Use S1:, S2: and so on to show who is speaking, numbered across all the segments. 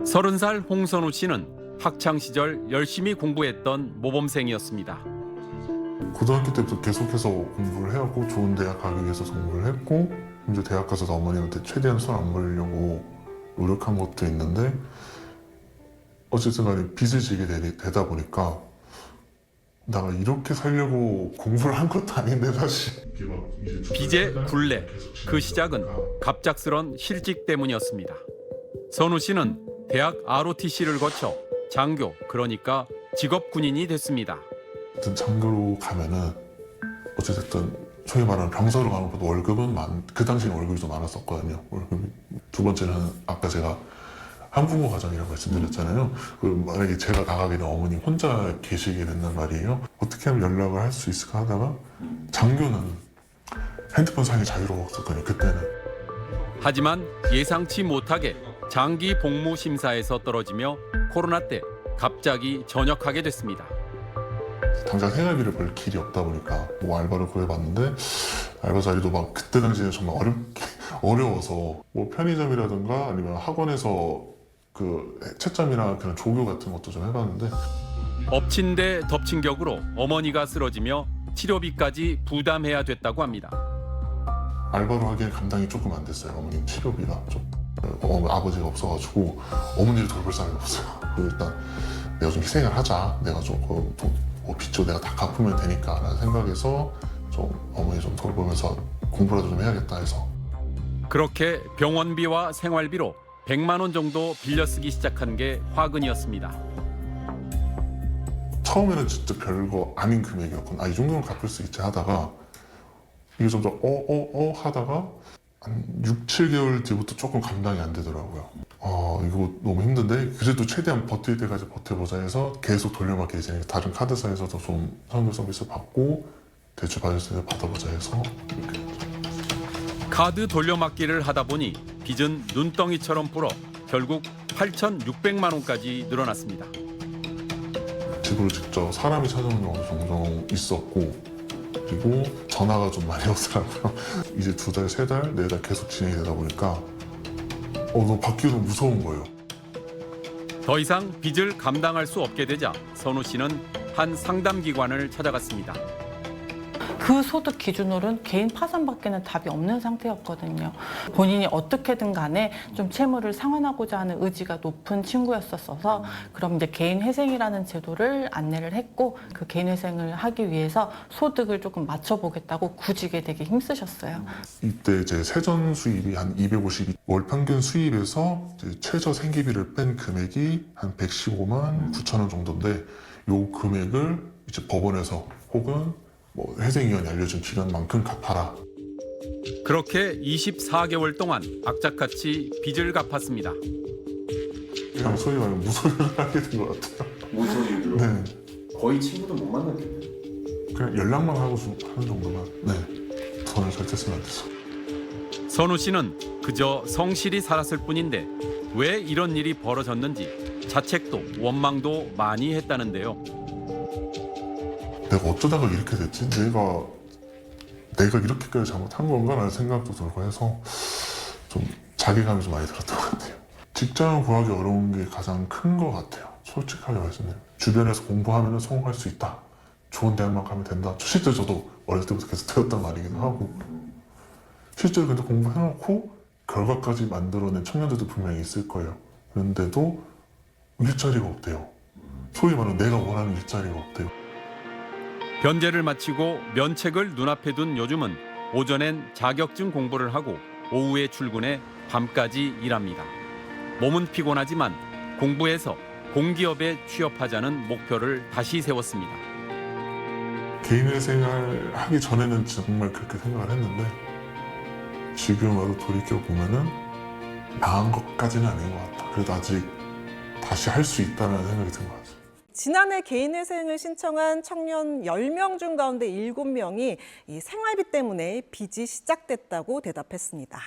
S1: 30살 홍선우 씨는 학창 시절 열심히 공부했던 모범생이었습니다.
S2: 고등학교 때부터 계속해서 공부를 해왔고 좋은 대학 가기 위해서 공부를 했고 이제 대학 가서도 어머님한테 최대한 손 안 벌려고 노력한 것도 있는데 어쨌든 간에 빚을 지게 되다 보니까 내가 이렇게 살려고 공부를 한 것도 아닌데 사실
S1: 빚의 굴레, 그 시작은 갑작스런 실직 때문이었습니다. 선우 씨는 대학 ROTC를 거쳐 장교, 그러니까 직업 군인이 됐습니다.
S2: 어쨌든 장교로 가면은 어쨌든 소위 말하는 병사로 가는 것보다 월급은 그 당시에는 월급이 좀 많았었거든요. 월급이. 두 번째는 아까 제가 한부모 가정이라고 말씀드렸잖아요. 만약에 제가 나가게 되면 어머니 혼자 계시게 된단 말이에요. 어떻게 하면 연락을 할 수 있을까 하다가 장교는 핸드폰 사용이 자유로웠었거든요. 그때는.
S1: 하지만 예상치 못하게 장기 복무 심사에서 떨어지며 코로나 때 갑자기 전역하게 됐습니다.
S2: 당장 생활비를 벌 길이 없다 보니까 뭐 알바를 구해봤는데 알바 자리도 막 그때 당시에는 정말 어려워서 뭐 편의점이라든가 아니면 학원에서 그 채점이나 그런 조교 같은 것도 좀 해봤는데
S1: 엎친 데 덮친 격으로 어머니가 쓰러지며 치료비까지 부담해야 됐다고 합니다.
S2: 알바로 하기엔 감당이 조금 안 됐어요. 어머님 치료비가 좀 아버지가 없어가지고 어머니를 돌볼 사람이 없어요. 일단 내가 좀 희생을 하자. 내가 조금 빚도 내가 다 갚으면 되니까 라는 생각에서 좀 어머니 좀 돌보면서 공부라도 좀 해야겠다 해서
S1: 그렇게 병원비와 생활비로 100만 원 정도 빌려 쓰기 시작한 게 화근이었습니다.
S2: 처음에는 진짜 별거 아닌 금액이었거든요. 이 정도는 갚을 수 있지 하다가 이게 점점 하다가 한 6, 7개월 뒤부터 조금 감당이 안 되더라고요. 이거 너무 힘든데 그래도 최대한 버틸 때까지 버텨보자 해서 계속 돌려막기 이제 다른 카드사에서도 좀 상담 서비스 받고 대출 받을 때 받아보자 해서 이렇게
S1: 카드 돌려막기를 하다 보니 빚은 눈덩이처럼 불어 결국 8,600만 원까지 늘어났습니다.
S2: 집으로 직접 사람이 찾아오는 경우도 종종 있었고 그리고 전화가 좀 많이 오더라고요. 이제 2달, 3달, 4달 계속 진행이 되다 보니까 너무 받기도 무서운 거예요.
S1: 더 이상 빚을 감당할 수 없게 되자 선우 씨는 한 상담기관을 찾아갔습니다.
S3: 그 소득 기준으로는 개인 파산밖에는 답이 없는 상태였거든요. 본인이 어떻게든 간에 좀 채무를 상환하고자 하는 의지가 높은 친구였었어서 그럼 이제 개인회생이라는 제도를 안내를 했고 그 개인회생을 하기 위해서 소득을 조금 맞춰보겠다고 구직에 되게 힘쓰셨어요.
S2: 이때 제 세전 수입이 한 250이 월 평균 수입에서 이제 최저 생계비를 뺀 금액이 한 115만 9천 원 정도인데 요 금액을 이제 법원에서 혹은 회생위원이 알려준 기간만큼 갚아라.
S1: 그렇게 24개월 동안 악착같이 빚을 갚았습니다.
S2: 그냥 소위 말하면 무소유를 하게 된 것 같아요.
S4: 무소유로?
S2: 네.
S4: 거의 친구도 못 만났겠네.
S2: 그냥 연락만 하고 하는 정도만. 네. 돈을 절대 쓰면 안 되죠.
S1: 선우 씨는 그저 성실히 살았을 뿐인데 왜 이런 일이 벌어졌는지 자책도 원망도 많이 했다는데요.
S2: 내가 어쩌다가 이렇게 됐지? 내가 이렇게까지 잘못한 건가? 라는 생각도 들고 해서 좀 자괴감이 좀 많이 들었던 것 같아요. 직장을 구하기 어려운 게 가장 큰 것 같아요. 솔직하게 말씀드리면. 주변에서 공부하면 성공할 수 있다. 좋은 대학만 가면 된다. 실제로 저도 어릴 때부터 계속 들었단 말이기도 하고 실제로 근데 공부해놓고 결과까지 만들어낸 청년들도 분명히 있을 거예요. 그런데도 일자리가 없대요. 소위 말하는 내가 원하는 일자리가 없대요.
S1: 변제를 마치고 면책을 눈앞에 둔 요즘은 오전엔 자격증 공부를 하고 오후에 출근해 밤까지 일합니다. 몸은 피곤하지만 공부해서 공기업에 취업하자는 목표를 다시 세웠습니다.
S2: 개인회생을 하기 전에는 정말 그렇게 생각을 했는데 지금 와서 돌이켜보면은 나은 것까지는 아닌 것 같다. 그래도 아직 다시 할 수 있다는 생각이 든 것 같아요.
S5: 지난해 개인회생을 신청한 청년 10명 중 가운데 7명이 이 생활비 때문에 빚이 시작됐다고 대답했습니다.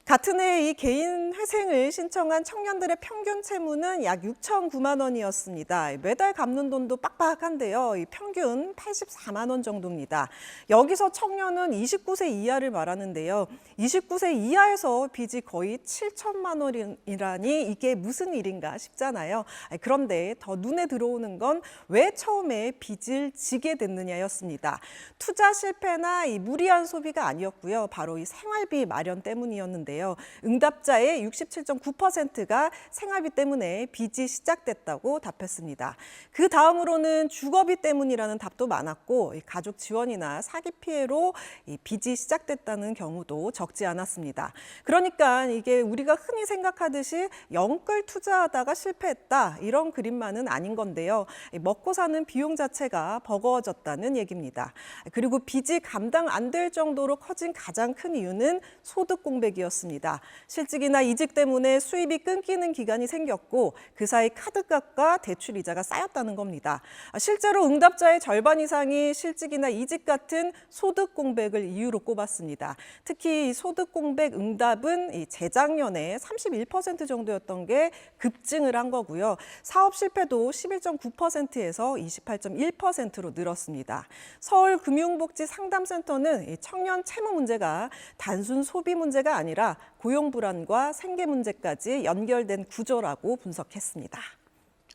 S5: 같은 해 이 개인 회생을 신청한 청년들의 평균 채무는 약 6,009만 원이었습니다. 매달 갚는 돈도 빡빡한데요. 이 평균 84만 원 정도입니다. 여기서 청년은 29세 이하를 말하는데요. 29세 이하에서 빚이 거의 7천만 원이라니 이게 무슨 일인가 싶잖아요. 그런데 더 눈에 들어오는 건 왜 처음에 빚을 지게 됐느냐였습니다. 투자 실패나 이 무리한 소비가 아니었고요. 바로 이 생활비 마련 때문이었는데요. 응답자의 67.9%가 생활비 때문에 빚이 시작됐다고 답했습니다. 그 다음으로는 주거비 때문이라는 답도 많았고 가족 지원이나 사기 피해로 이 빚이 시작됐다는 경우도 적지 않았습니다. 그러니까 이게 우리가 흔히 생각하듯이 영끌 투자하다가 실패했다 이런 그림만은 아닌 건데요. 먹고 사는 비용 자체가 버거워졌다는 얘기입니다. 그리고 빚이 감당 안 될 정도로 커진 가장 큰 이유는 소득 공백이었습니다. 실직이나 이직 때문에 수입이 끊기는 기간이 생겼고 그 사이 카드값과 대출 이자가 쌓였다는 겁니다. 실제로 응답자의 절반 이상이 실직이나 이직 같은 소득 공백을 이유로 꼽았습니다. 특히 소득 공백 응답은 재작년에 31% 정도였던 게 급증을 한 거고요. 사업 실패도 11.9%에서 28.1%로 늘었습니다. 서울금융복지상담센터는 청년 채무 문제가 단순 소비 문제가 아니라 고용 불안과 생계 문제까지 연결된 구조라고 분석했습니다.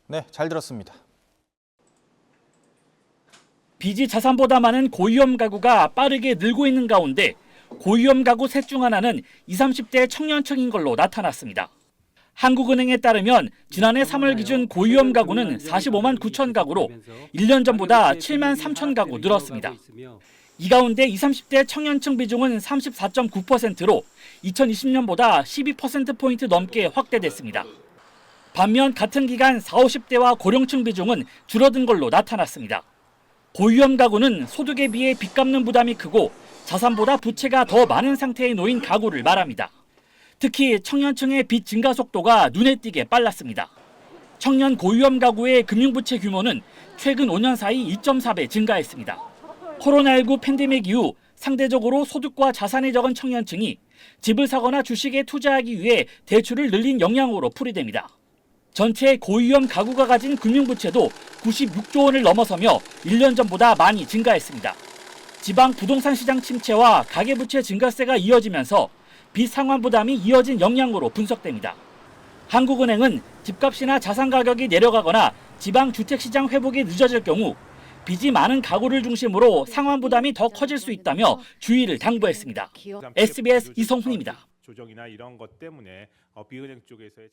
S6: 네, 잘 들었습니다.
S7: 빚이 자산보다 많은 고위험 가구가 빠르게 늘고 있는 가운데 고위험 가구 셋 중 하나는 20, 30대 청년층인 걸로 나타났습니다. 한국은행에 따르면 지난해 3월 기준 고위험 가구는 45만 9천 가구로 1년 전보다 7만 3천 가구 늘었습니다. 이 가운데 20, 30대 청년층 비중은 34.9%로 2020년보다 12%포인트 넘게 확대됐습니다. 반면 같은 기간 40, 50대와 고령층 비중은 줄어든 걸로 나타났습니다. 고위험 가구는 소득에 비해 빚 갚는 부담이 크고 자산보다 부채가 더 많은 상태에 놓인 가구를 말합니다. 특히 청년층의 빚 증가 속도가 눈에 띄게 빨랐습니다. 청년 고위험 가구의 금융부채 규모는 최근 5년 사이 2.4배 증가했습니다. 코로나19 팬데믹 이후 상대적으로 소득과 자산이 적은 청년층이 집을 사거나 주식에 투자하기 위해 대출을 늘린 영향으로 풀이됩니다. 전체 고위험 가구가 가진 금융부채도 96조 원을 넘어서며 1년 전보다 많이 증가했습니다. 지방 부동산 시장 침체와 가계부채 증가세가 이어지면서 빚 상환 부담이 이어진 영향으로 분석됩니다. 한국은행은 집값이나 자산 가격이 내려가거나 지방 주택시장 회복이 늦어질 경우 빚이 많은 가구를 중심으로 상환 부담이 더 커질 수 있다며 주의를 당부했습니다. SBS 이성훈입니다.
S8: 조정이나 이런 것 때문에 비은행 쪽에서의